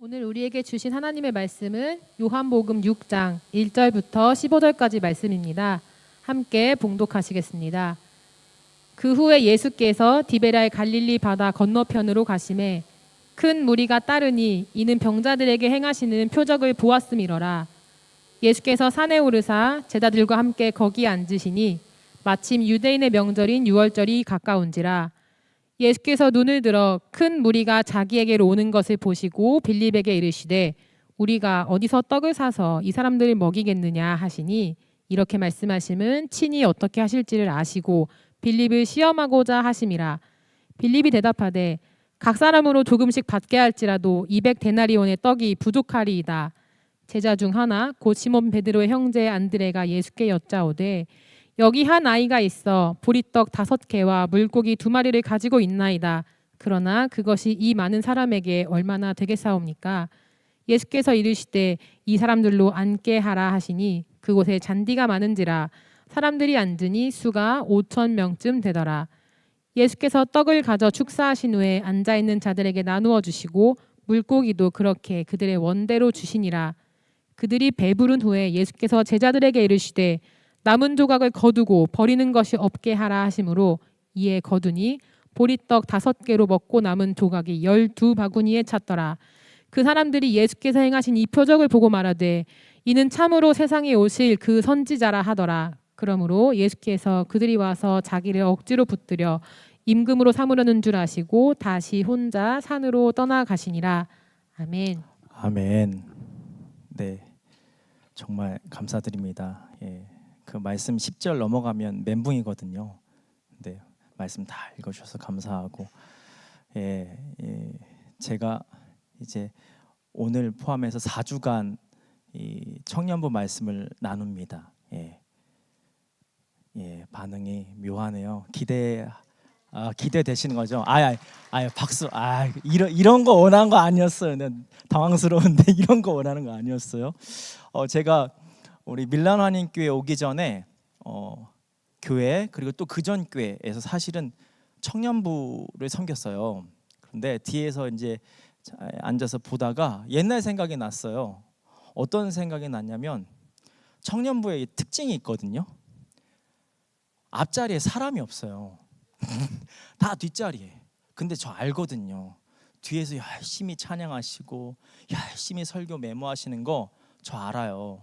오늘 우리에게 주신 하나님의 말씀은 요한복음 6장 1절부터 15절까지 말씀입니다. 함께 봉독하시겠습니다. 그 후에 예수께서 디베랴의 갈릴리 바다 건너편으로 가심에 큰 무리가 따르니 이는 병자들에게 행하시는 표적을 보았음이러라. 예수께서 산에 오르사 제자들과 함께 거기 앉으시니 마침 유대인의 명절인 유월절이 가까운지라. 예수께서 눈을 들어 큰 무리가 자기에게로 오는 것을 보시고 빌립에게 이르시되 우리가 어디서 떡을 사서 이 사람들을 먹이겠느냐 하시니 이렇게 말씀하심은 친히 어떻게 하실지를 아시고 빌립을 시험하고자 하심이라. 빌립이 대답하되 각 사람으로 조금씩 받게 할지라도 200데나리온의 떡이 부족하리이다. 제자 중 하나 곧 시몬 베드로의 형제 안드레가 예수께 여짜오되 여기 한 아이가 있어 보리떡 5개와 물고기 2마리를 가지고 있나이다. 그러나 그것이 이 많은 사람에게 얼마나 되겠사옵니까? 예수께서 이르시되 이 사람들로 앉게 하라 하시니 그곳에 잔디가 많은지라 사람들이 앉으니 수가 5,000명쯤 되더라. 예수께서 떡을 가져 축사하신 후에 앉아있는 자들에게 나누어 주시고 물고기도 그렇게 그들의 원대로 주시니라. 그들이 배부른 후에 예수께서 제자들에게 이르시되 남은 조각을 거두고 버리는 것이 없게 하라 하심으로 이에 거두니 보리떡 5개로 먹고 남은 조각이 12바구니에 찼더라. 그 사람들이 예수께서 행하신 이 표적을 보고 말하되 이는 참으로 세상에 오실 그 선지자라 하더라. 그러므로 예수께서 그들이 와서 자기를 억지로 붙들여 임금으로 삼으려는 줄 아시고 다시 혼자 산으로 떠나가시니라. 아멘. 아멘. 네, 정말 감사드립니다. 그 말씀 10절 넘어가면 멘붕이거든요. 네, 말씀 다 읽어주셔서 감사하고, 제가 이제 오늘 포함해서 4주간 이 청년부 말씀을 나눕니다. 반응이 묘하네요. 기대되시는 거죠? 박수. 이런 거 원하는 거 아니었어요. 당황스러운데 이런 거 원하는 거 아니었어요. 제가 우리 밀란 한인교회 오기 전에 교회 그리고 또 그전 교회에서 사실은 청년부를 섬겼어요. 그런데 뒤에서 이제 앉아서 보다가 옛날 생각이 났어요. 어떤 생각이 났냐면 청년부의 특징이 있거든요. 앞자리에 사람이 없어요. 다 뒷자리에. 근데 저 알거든요. 뒤에서 열심히 찬양하시고 열심히 설교 메모하시는 거 저 알아요.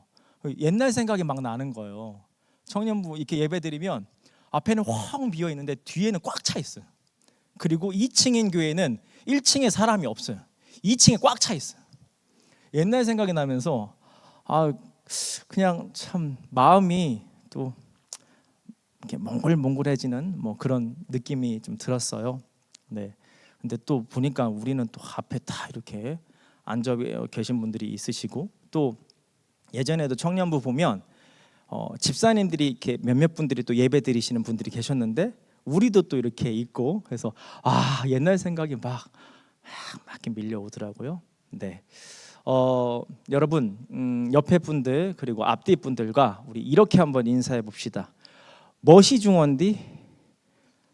옛날 생각이 막 나는 거예요. 청년부 이렇게 예배드리면 앞에는 확 비어 있는데 뒤에는 꽉 차 있어요. 그리고 2층인 교회는 1층에 사람이 없어요. 2층에 꽉 차 있어요. 옛날 생각이 나면서 그냥 참 마음이 또 이렇게 몽글몽글해지는 뭐 그런 느낌이 좀 들었어요. 네. 근데 또 보니까 우리는 또 앞에 다 이렇게 앉아 계신 분들이 있으시고 또 예전에도 청년부 보면 집사님들이 이렇게 몇몇 분들이 또 예배 드리시는 분들이 계셨는데 우리도 또 이렇게 있고 그래서 옛날 생각이 막 이렇게 밀려오더라고요. 네. 여러분 옆에 분들 그리고 앞뒤 분들과 우리 이렇게 한번 인사해 봅시다. 멋이 중원디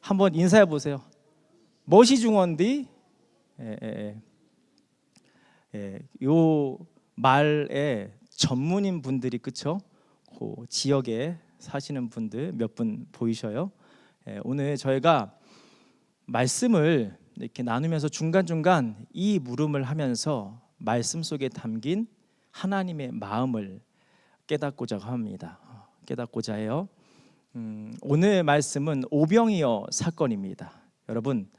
한번 인사해 보세요. 멋이 중원디. 요 말에 전문인 분들이 그쵸? 그 지역에 사시는 분들 몇 분 보이셔요? 오늘 저희가 말씀을 이렇게 나누면서 중간중간 이 물음을 하면서 말씀 속에 담긴 하나님의 마음을 깨닫고자 합니다. 깨닫고자 해요. 오늘 말씀은 오병이어 사건입니다. 여러분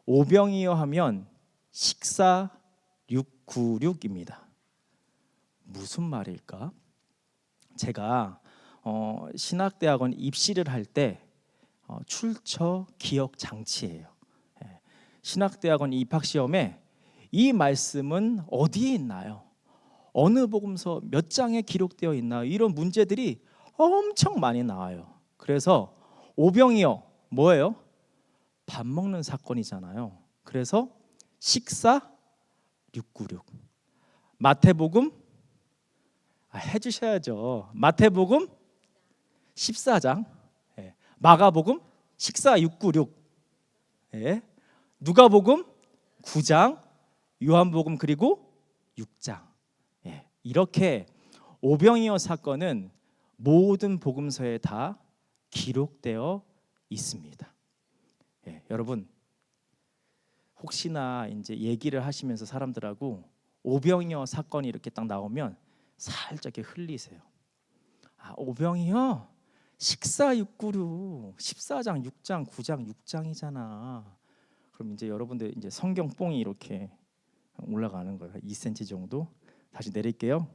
오병이어 하면 식사 696입니다. 무슨 말일까? 제가 신학대학원 입시를 할 때 출처 기억 장치예요. 신학대학원 입학시험에 이 말씀은 어디에 있나요? 어느 복음서 몇 장에 기록되어 있나요? 이런 문제들이 엄청 많이 나와요. 그래서 오병이어 뭐예요? 밥 먹는 사건이잖아요. 그래서 식사 696. 마태복음 해주셔야죠. 마태복음 14장, 마가복음 식사 696, 누가복음 9장, 요한복음 그리고 6장. 이렇게 오병이어 사건은 모든 복음서에 다 기록되어 있습니다. 여러분 혹시나 이제 얘기를 하시면서 사람들하고 오병이어 사건이 이렇게 딱 나오면 살짝 이렇게 흘리세요. 아, 오병이어 식사육구류 14장 6장 9장 6장이잖아. 그럼 이제 여러분들 이제 성경 뽕이 이렇게 올라가는 거예요. 2cm 정도. 다시 내릴게요.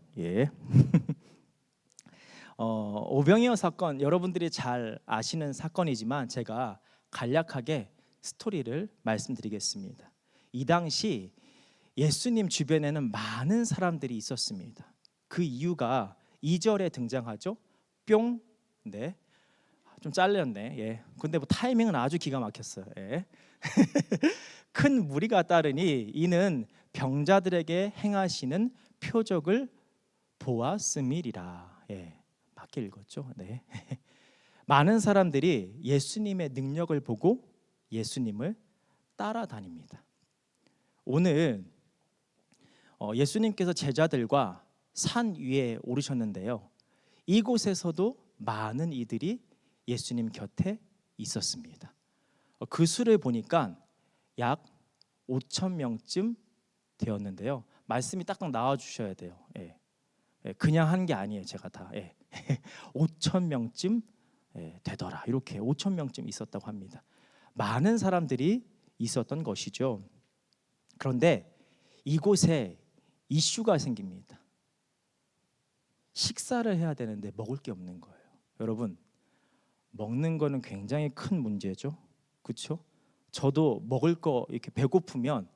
오병이어 사건 여러분들이 잘 아시는 사건이지만 제가 간략하게 스토리를 말씀드리겠습니다. 이 당시 예수님 주변에는 많은 사람들이 있었습니다. 그 이유가 2절에 등장하죠. 뿅. 네. 좀 잘렸네. 근데 뭐 타이밍은 아주 기가 막혔어요. 큰 무리가 따르니 이는 병자들에게 행하시는 표적을 보았음이리라. 밖에 읽었죠. 네. 많은 사람들이 예수님의 능력을 보고 예수님을 따라다닙니다. 오늘 예수님께서 제자들과 산 위에 오르셨는데요. 이곳에서도 많은 이들이 예수님 곁에 있었습니다. 그 수를 보니까 약 5천 명쯤 되었는데요. 말씀이 딱딱 나와 주셔야 돼요. 그냥 한 게 아니에요. 제가 다 5천 명쯤 되더라. 이렇게 5천 명쯤 있었다고 합니다. 많은 사람들이 있었던 것이죠. 그런데 이곳에 이슈가 생깁니다. 식사를 해야 되는데 먹을 게 없는 거예요. 여러분, 먹는 거는 굉장히 큰 문제죠. 그렇죠? 저도 먹을 거 이렇게 배고프면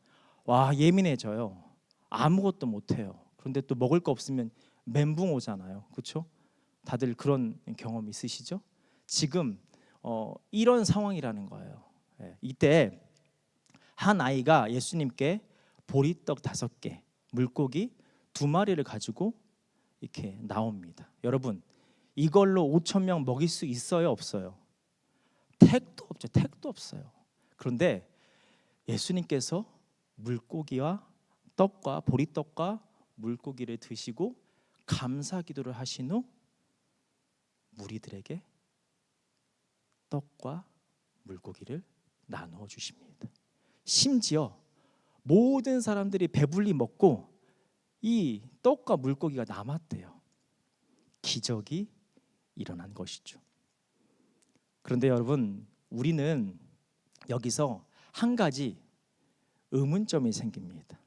와 예민해져요. 아무것도 못 해요. 그런데 또 먹을 거 없으면 멘붕 오잖아요. 그렇죠? 다들 그런 경험 있으시죠? 지금 이런 상황이라는 거예요. 이때 한 아이가 예수님께 보리떡 5개, 물고기 2마리를 가지고 이렇게 나옵니다. 여러분, 이걸로 5천 명 먹일 수 있어요, 없어요? 택도 없죠. 택도 없어요. 그런데 예수님께서 물고기와 떡과 보리떡과 물고기를 드시고 감사 기도를 하신 후 무리들에게 떡과 물고기를 나누어 주십니다. 심지어 모든 사람들이 배불리 먹고 이 떡과 물고기가 남았대요. 기적이 일어난 것이죠. 그런데 여러분, 우리는 여기서 한 가지 의문점이 생깁니다.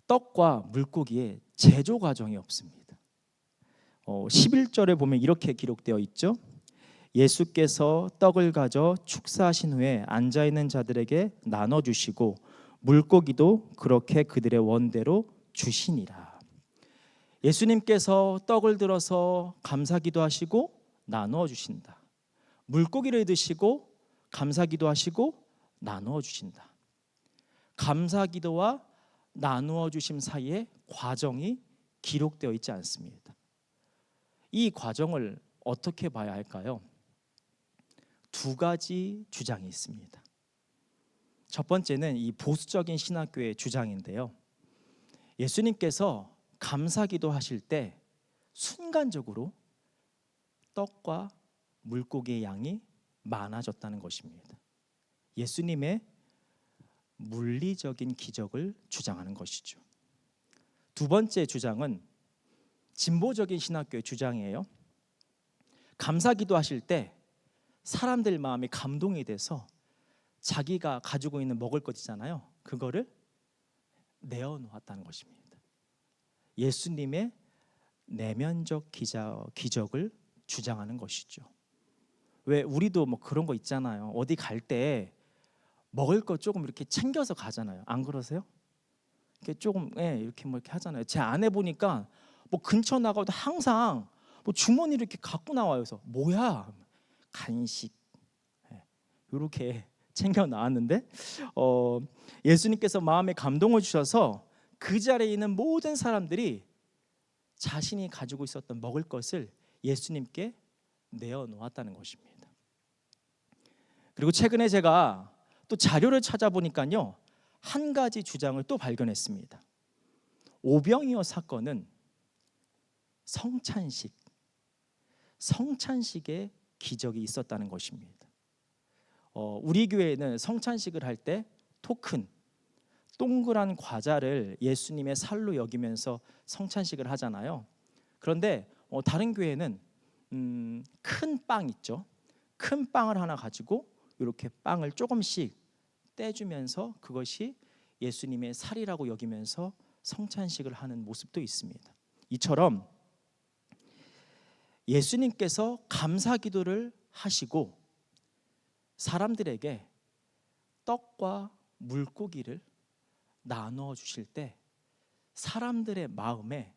떡과 물고기의 제조 과정이 없습니다. 11절에 보면 이렇게 기록되어 있죠. 예수께서 떡을 가져 축사하신 후에 앉아있는 자들에게 나눠주시고 물고기도 그렇게 그들의 원대로 주시니라. 예수님께서 떡을 들어서 감사기도 하시고 나누어 주신다. 물고기를 드시고 감사기도 하시고 나누어 주신다. 감사기도와 나누어 주심 사이에 과정이 기록되어 있지 않습니다. 이 과정을 어떻게 봐야 할까요? 2가지 주장이 있습니다. 첫 번째는 이 보수적인 신학교의 주장인데요. 예수님께서 감사기도 하실 때 순간적으로 떡과 물고기의 양이 많아졌다는 것입니다. 예수님의 물리적인 기적을 주장하는 것이죠. 2번째 주장은 진보적인 신학교의 주장이에요. 감사기도 하실 때 사람들 마음이 감동이 돼서 자기가 가지고 있는 먹을 것 있잖아요. 그거를 내어놓았다는 것입니다. 예수님의 내면적 기적을 주장하는 것이죠. 왜 우리도 뭐 그런 거 있잖아요. 어디 갈 때 먹을 거 조금 이렇게 챙겨서 가잖아요. 안 그러세요? 이렇게 조금 이렇게 뭐 이렇게 하잖아요. 제 아내 보니까 뭐 근처 나가도 항상 뭐 주머니를 이렇게 갖고 나와요. 그래서 뭐야? 간식 이렇게 챙겨 나왔는데 예수님께서 마음에 감동을 주셔서 그 자리에 있는 모든 사람들이 자신이 가지고 있었던 먹을 것을 예수님께 내어놓았다는 것입니다. 그리고 최근에 제가 또 자료를 찾아보니까요, 한 가지 주장을 또 발견했습니다. 오병이어 사건은 성찬식의 기적이 있었다는 것입니다. 우리 교회는 성찬식을 할 때 토큰, 동그란 과자를 예수님의 살로 여기면서 성찬식을 하잖아요. 그런데 다른 교회는 큰 빵 있죠. 큰 빵을 하나 가지고 이렇게 빵을 조금씩 떼주면서 그것이 예수님의 살이라고 여기면서 성찬식을 하는 모습도 있습니다. 이처럼 예수님께서 감사 기도를 하시고 사람들에게 떡과 물고기를 나누어 주실 때 사람들의 마음에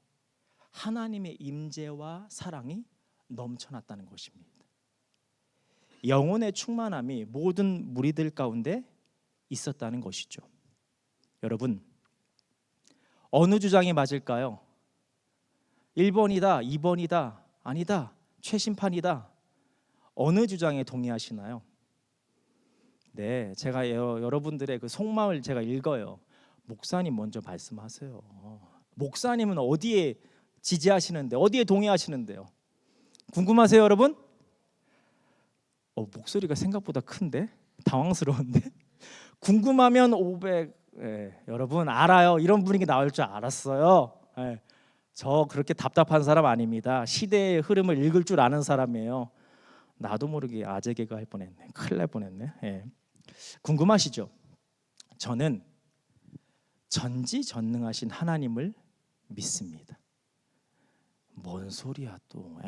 하나님의 임재와 사랑이 넘쳐났다는 것입니다. 영혼의 충만함이 모든 무리들 가운데 있었다는 것이죠. 여러분, 어느 주장이 맞을까요? 1번이다, 2번이다, 아니다, 최심판이다. 어느 주장에 동의하시나요? 네, 제가 여러분들의 그 속마음을 제가 읽어요. 목사님 먼저 말씀하세요. 목사님은 어디에 지지하시는데, 어디에 동의하시는데요? 궁금하세요, 여러분? 목소리가 생각보다 큰데? 당황스러운데? 궁금하면 500. 여러분 알아요. 이런 분위기 나올 줄 알았어요. 저 그렇게 답답한 사람 아닙니다. 시대의 흐름을 읽을 줄 아는 사람이에요. 나도 모르게 아재 개그 할 뻔했네. 큰일 날 뻔했네. 궁금하시죠? 저는 전지전능하신 하나님을 믿습니다. 뭔 소리야 또?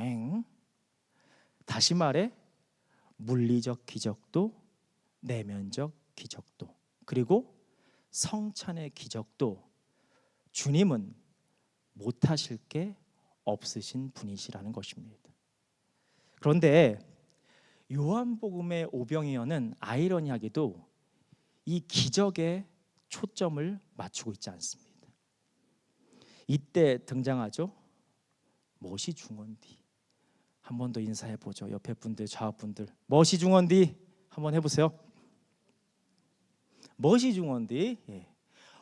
다시 말해 물리적 기적도 내면적 기적도 그리고 성찬의 기적도 주님은 못하실 게 없으신 분이시라는 것입니다. 그런데 요한복음의 오병이어는 아이러니하게도 이 기적에 초점을 맞추고 있지 않습니다. 이때 등장하죠. 멋이 중원디. 한 번 더 인사해 보죠. 옆에 분들, 좌우 분들. 멋이 중원디 한번 해보세요. 멋이 중원디.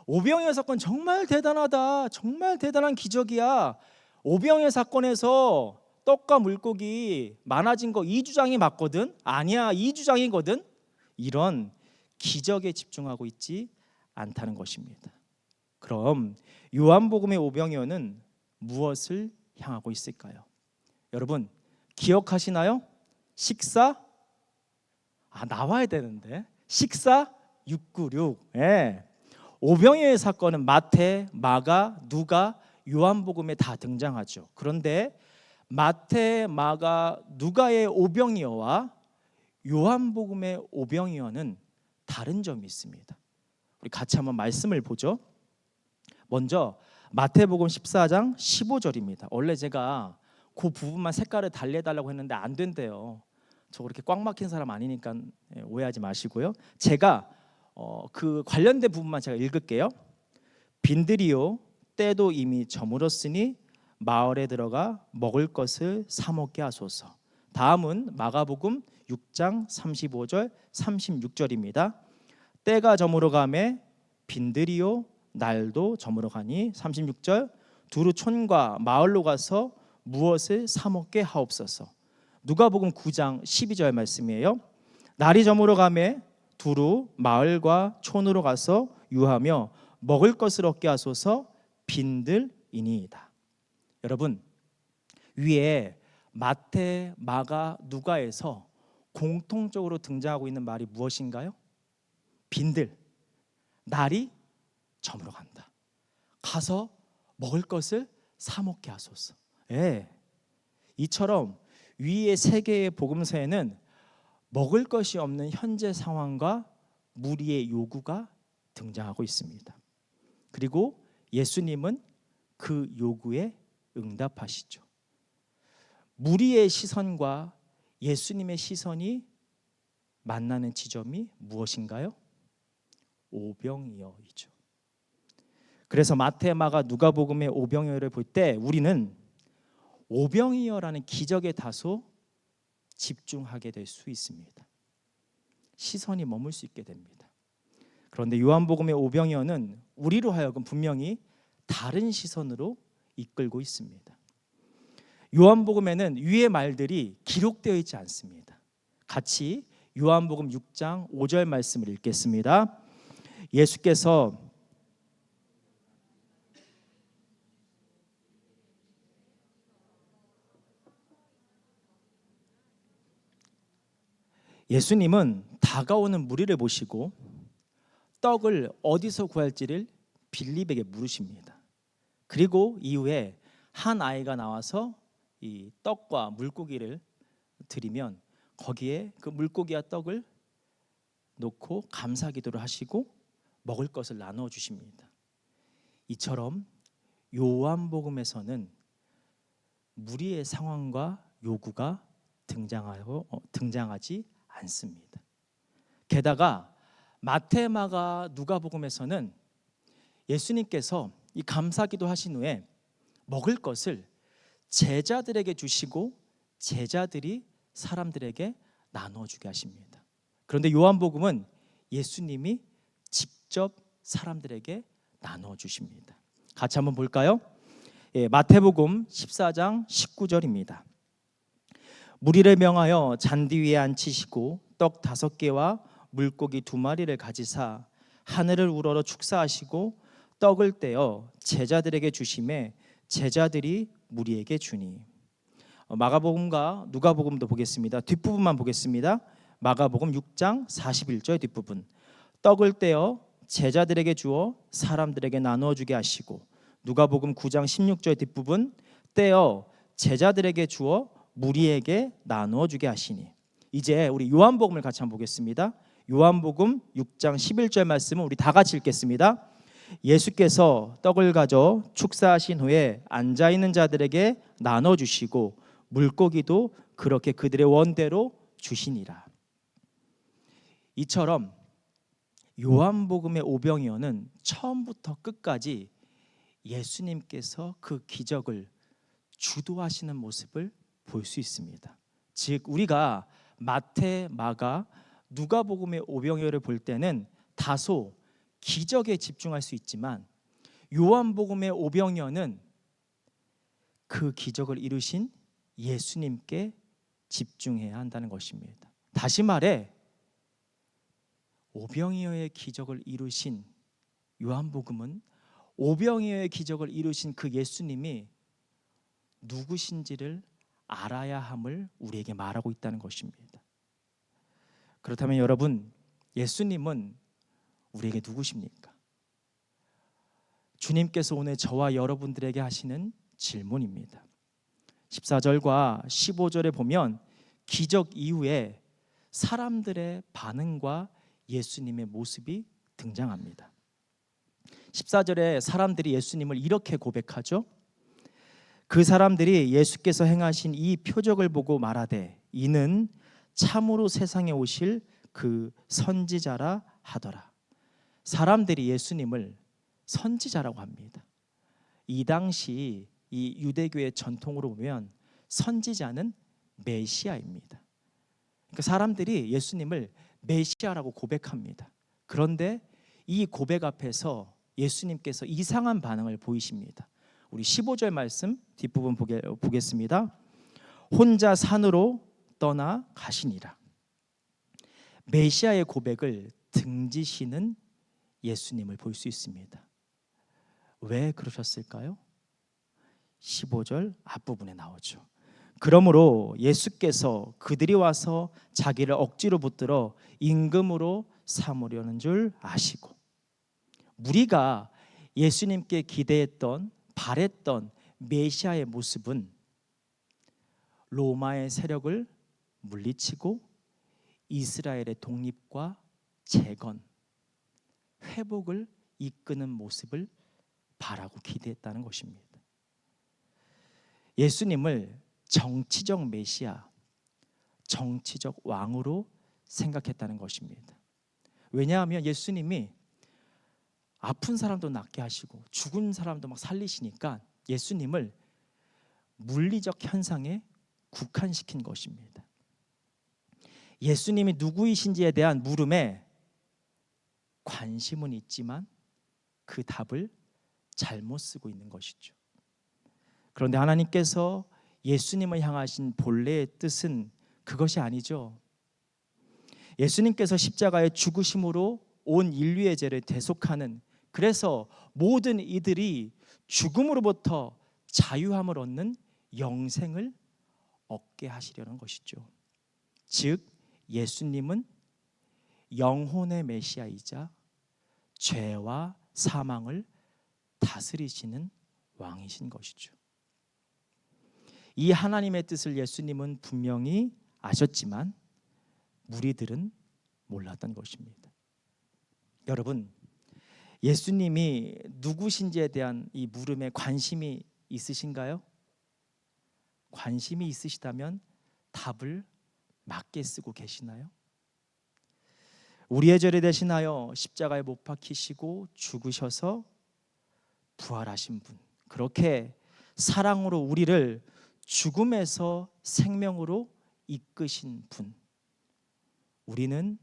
오병이어 사건 정말 대단하다. 정말 대단한 기적이야. 오병이어 사건에서 떡과 물고기 많아진 거 이 주장이 맞거든. 아니야, 이 주장이거든. 이런 기적에 집중하고 있지 않다는 것입니다. 그럼 요한복음의 오병이어는 무엇을 향하고 있을까요? 여러분 기억하시나요? 식사 나와야 되는데 식사 696. 오병이어의 사건은 마태, 마가, 누가, 요한복음에 다 등장하죠. 그런데 마태, 마가, 누가의 오병이어와 요한복음의 오병이어는 다른 점이 있습니다. 우리 같이 한번 말씀을 보죠. 먼저 마태복음 14장 15절입니다. 원래 제가 그 부분만 색깔을 달리해달라고 했는데 안 된대요. 저 그렇게 꽉 막힌 사람 아니니까 오해하지 마시고요. 제가 그 관련된 부분만 제가 읽을게요. 빈들이요 때도 이미 저물었으니 마을에 들어가 먹을 것을 사 먹게 하소서. 다음은 마가복음 6장 35절 36절입니다. 때가 저물어 가매 빈들이요 날도 저물어 가니 36절 두루 촌과 마을로 가서 무엇을 사 먹게 하옵소서. 누가복음 9장 12절 말씀이에요. 날이 저물어 가매 두루 마을과 촌으로 가서 유하며 먹을 것을 얻게 하소서. 빈들이니이다. 여러분 위에 마태, 마가, 누가에서 공통적으로 등장하고 있는 말이 무엇인가요? 빈들. 날이 저물어 간다. 가서 먹을 것을 사 먹게 하소서. 이처럼 위의 세 개의 복음서에는 먹을 것이 없는 현재 상황과 무리의 요구가 등장하고 있습니다. 그리고 예수님은 그 요구에 응답하시죠. 무리의 시선과 예수님의 시선이 만나는 지점이 무엇인가요? 오병이어이죠. 그래서 마태, 마가, 누가복음의 오병이어를 볼 때 우리는 오병이어라는 기적에 다소 집중하게 될 수 있습니다. 시선이 머물 수 있게 됩니다. 그런데 요한복음의 오병이어는 우리로 하여금 분명히 다른 시선으로 이끌고 있습니다. 요한복음에는 위의 말들이 기록되어 있지 않습니다. 같이 요한복음 6장 5절 말씀을 읽겠습니다. 예수님은 다가오는 무리를 보시고 떡을 어디서 구할지를 빌립에게 물으십니다. 그리고 이후에 한 아이가 나와서 이 떡과 물고기를 드리면 거기에 그 물고기와 떡을 놓고 감사기도를 하시고 먹을 것을 나누어 주십니다. 이처럼 요한복음에서는 무리의 상황과 요구가 등장하지 않습니다. 게다가 마태, 마가, 누가복음에서는 예수님께서 이 감사기도 하신 후에 먹을 것을 제자들에게 주시고 제자들이 사람들에게 나누어 주게 하십니다. 그런데 요한복음은 예수님이 직접 사람들에게 나누어 주십니다. 같이 한번 볼까요? 마태복음 14장 19절입니다. 무리를 명하여 잔디 위에 앉히시고 떡 5개와 물고기 2마리를 가지사 하늘을 우러러 축사하시고 떡을 떼어 제자들에게 주심에 제자들이 무리에게 주니. 마가복음과 누가복음도 보겠습니다. 뒷부분만 보겠습니다. 마가복음 6장 41절 뒷부분. 떡을 떼어 제자들에게 주어 사람들에게 나누어 주게 하시고, 누가복음 9장 16절 뒷부분. 떼어 제자들에게 주어 무리에게 나누어 주게 하시니. 이제 우리 요한복음을 같이 한번 보겠습니다. 요한복음 6장 11절 말씀은 우리 다 같이 읽겠습니다. 예수께서 떡을 가져 축사하신 후에 앉아 있는 자들에게 나눠 주시고 물고기도 그렇게 그들의 원대로 주시니라. 이처럼 요한복음의 오병이어는 처음부터 끝까지 예수님께서 그 기적을 주도하시는 모습을 볼 수 있습니다. 즉 우리가 마태, 마가, 누가복음의 오병이어를 볼 때는 다소 기적에 집중할 수 있지만 요한복음의 오병이어는 그 기적을 이루신 예수님께 집중해야 한다는 것입니다. 다시 말해 오병이어의 기적을 이루신 요한복음은 오병이어의 기적을 이루신 그 예수님이 누구신지를 알아야 함을 우리에게 말하고 있다는 것입니다. 그렇다면 여러분, 예수님은 우리에게 누구십니까? 주님께서 오늘 저와 여러분들에게 하시는 질문입니다. 14절과 15절에 보면 기적 이후에 사람들의 반응과 예수님의 모습이 등장합니다. 14절에 사람들이 예수님을 이렇게 고백하죠. 그 사람들이 예수께서 행하신 이 표적을 보고 말하되 이는 참으로 세상에 오실 그 선지자라 하더라. 사람들이 예수님을 선지자라고 합니다. 이 당시 이 유대교의 전통으로 보면 선지자는 메시아입니다. 그러니까 사람들이 예수님을 메시아라고 고백합니다. 그런데 이 고백 앞에서 예수님께서 이상한 반응을 보이십니다. 우리 15절 말씀 뒷부분 보겠습니다. 혼자 산으로 떠나 가시니라. 메시아의 고백을 등지시는 예수님을 볼 수 있습니다. 왜 그러셨을까요? 15절 앞부분에 나오죠. 그러므로 예수께서 그들이 와서 자기를 억지로 붙들어 임금으로 삼으려는 줄 아시고, 무리가 예수님께 기대했던 바랬던 메시아의 모습은 로마의 세력을 물리치고 이스라엘의 독립과 재건, 회복을 이끄는 모습을 바라고 기대했다는 것입니다. 예수님을 정치적 메시아, 정치적 왕으로 생각했다는 것입니다. 왜냐하면 예수님이 아픈 사람도 낫게 하시고 죽은 사람도 막 살리시니까 예수님을 물리적 현상에 국한시킨 것입니다. 예수님이 누구이신지에 대한 물음에 관심은 있지만 그 답을 잘못 쓰고 있는 것이죠. 그런데 하나님께서 예수님을 향하신 본래의 뜻은 그것이 아니죠. 예수님께서 십자가의 죽으심으로 온 인류의 죄를 대속하는, 그래서 모든 이들이 죽음으로부터 자유함을 얻는 영생을 얻게 하시려는 것이죠. 즉 예수님은 영혼의 메시아이자 죄와 사망을 다스리시는 왕이신 것이죠. 이 하나님의 뜻을 예수님은 분명히 아셨지만 무리들은 몰랐던 것입니다. 여러분, 예수님이 누구신지에 대한 이 물음에 관심이 있으신가요? 관심이 있으시다면 답을 맞게 쓰고 계시나요? 우리의 죄를 대신하여 십자가에 못 박히시고 죽으셔서 부활하신 분, 그렇게 사랑으로 우리를 죽음에서 생명으로 이끄신 분, 우리는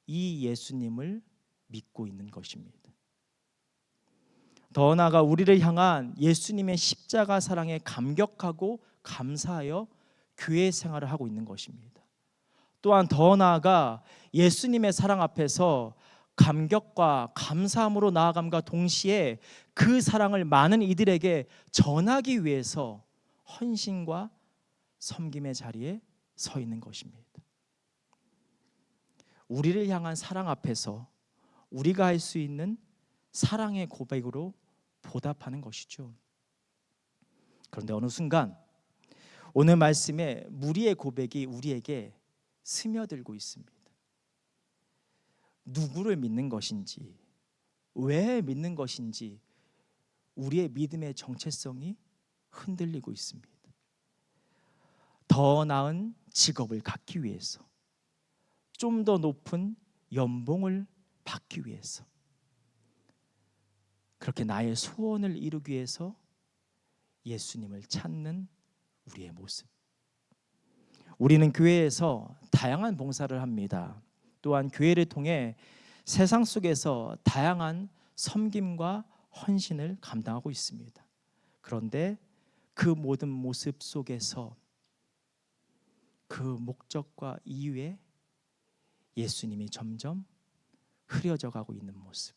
이 예수님을 믿고 있는 것입니다. 더 나아가 우리를 향한 예수님의 십자가 사랑에 감격하고 감사하여 교회 생활을 하고 있는 것입니다. 또한 더 나아가 예수님의 사랑 앞에서 감격과 감사함으로 나아감과 동시에 그 사랑을 많은 이들에게 전하기 위해서 헌신과 섬김의 자리에 서 있는 것입니다. 우리를 향한 사랑 앞에서 우리가 할 수 있는 사랑의 고백으로 보답하는 것이죠. 그런데 어느 순간 오늘 말씀에 무리의 고백이 우리에게 스며들고 있습니다. 누구를 믿는 것인지, 왜 믿는 것인지 우리의 믿음의 정체성이 흔들리고 있습니다. 더 나은 직업을 갖기 위해서, 좀 더 높은 연봉을 받기 위해서, 그렇게 나의 소원을 이루기 위해서 예수님을 찾는 우리의 모습. 우리는 교회에서 다양한 봉사를 합니다. 또한 교회를 통해 세상 속에서 다양한 섬김과 헌신을 감당하고 있습니다. 그런데 그 모든 모습 속에서 그 목적과 이유에 예수님이 점점 흐려져 가고 있는 모습.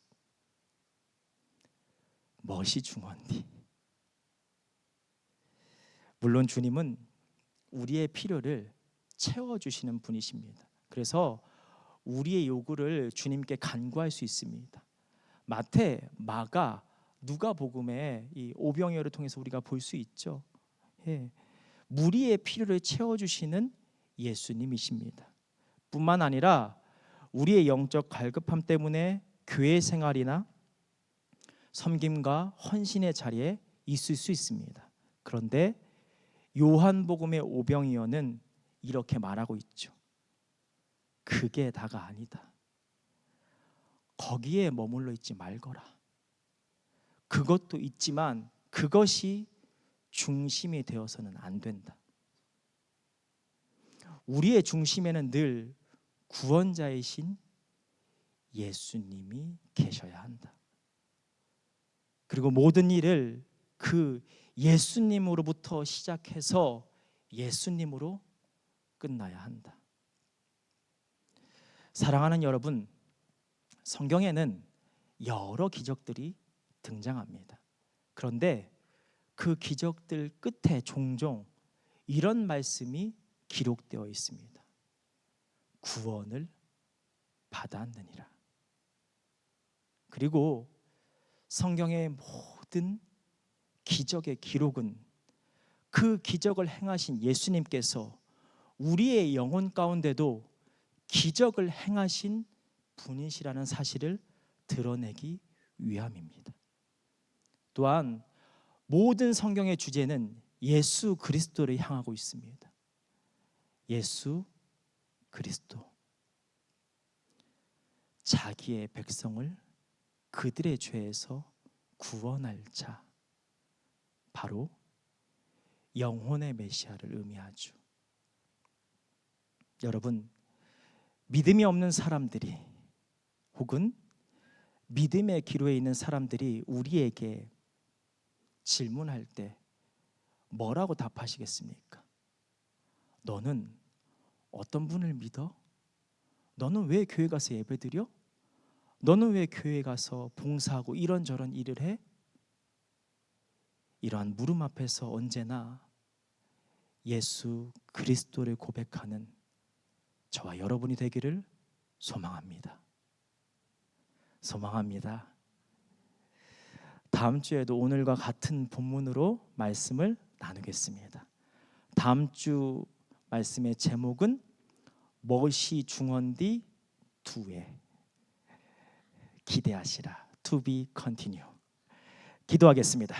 멋이 중요한디. 물론 주님은 우리의 필요를 채워주시는 분이십니다. 그래서 우리의 요구를 주님께 간구할 수 있습니다. 마태, 마가, 누가복음의 이 오병이어를 통해서 우리가 볼 수 있죠. 예. 무리의 필요를 채워주시는 예수님이십니다. 뿐만 아니라 우리의 영적 갈급함 때문에 교회 생활이나 섬김과 헌신의 자리에 있을 수 있습니다. 그런데 요한복음의 오병이어는 이렇게 말하고 있죠. 그게 다가 아니다. 거기에 머물러 있지 말거라. 그것도 있지만 그것이 중심이 되어서는 안 된다. 우리의 중심에는 늘 구원자이신 예수님이 계셔야 한다. 그리고 모든 일을 그 예수님으로부터 시작해서 예수님으로 끝나야 한다. 사랑하는 여러분, 성경에는 여러 기적들이 등장합니다. 그런데 그 기적들 끝에 종종 이런 말씀이 기록되어 있습니다. 구원을 받았느니라. 그리고 성경의 모든 기적의 기록은 그 기적을 행하신 예수님께서 우리의 영혼 가운데도 기적을 행하신 분이시라는 사실을 드러내기 위함입니다. 또한 모든 성경의 주제는 예수 그리스도를 향하고 있습니다. 예수 그리스도, 자기의 백성을 그들의 죄에서 구원할 자, 바로 영혼의 메시아를 의미하죠. 여러분, 믿음이 없는 사람들이 혹은 믿음의 기로에 있는 사람들이 우리에게 질문할 때 뭐라고 답하시겠습니까? 너는 어떤 분을 믿어? 너는 왜 교회 가서 예배드려? 너는 왜 교회 가서 봉사하고 이런저런 일을 해? 이러한 물음 앞에서 언제나 예수 그리스도를 고백하는 저와 여러분이 되기를 소망합니다. 소망합니다. 다음 주에도 오늘과 같은 본문으로 말씀을 나누겠습니다. 다음 주 말씀의 제목은 멋이 중헌디 두에, 기대하시라. To be continue. 기도하겠습니다.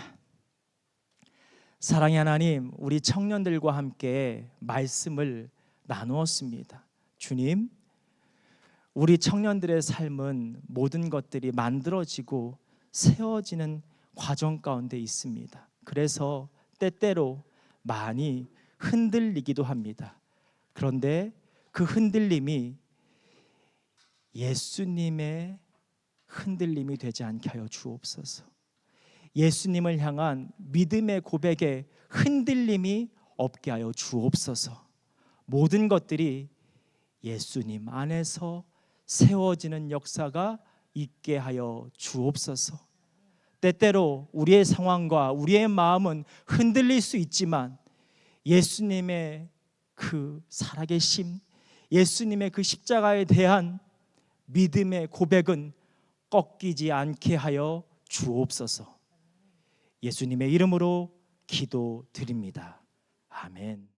사랑의 하나님, 우리 청년들과 함께 말씀을 나누었습니다. 주님, 우리 청년들의 삶은 모든 것들이 만들어지고 세워지는 과정 가운데 있습니다. 그래서 때때로 많이 흔들리기도 합니다. 그런데 그 흔들림이 예수님의 흔들림이 되지 않게 하여 주옵소서. 예수님을 향한 믿음의 고백에 흔들림이 없게 하여 주옵소서. 모든 것들이 예수님 안에서 세워지는 역사가 있게 하여 주옵소서. 때때로 우리의 상황과 우리의 마음은 흔들릴 수 있지만 예수님의 그 살아계심, 예수님의 그 십자가에 대한 믿음의 고백은 꺾이지 않게 하여 주옵소서. 예수님의 이름으로 기도드립니다. 아멘.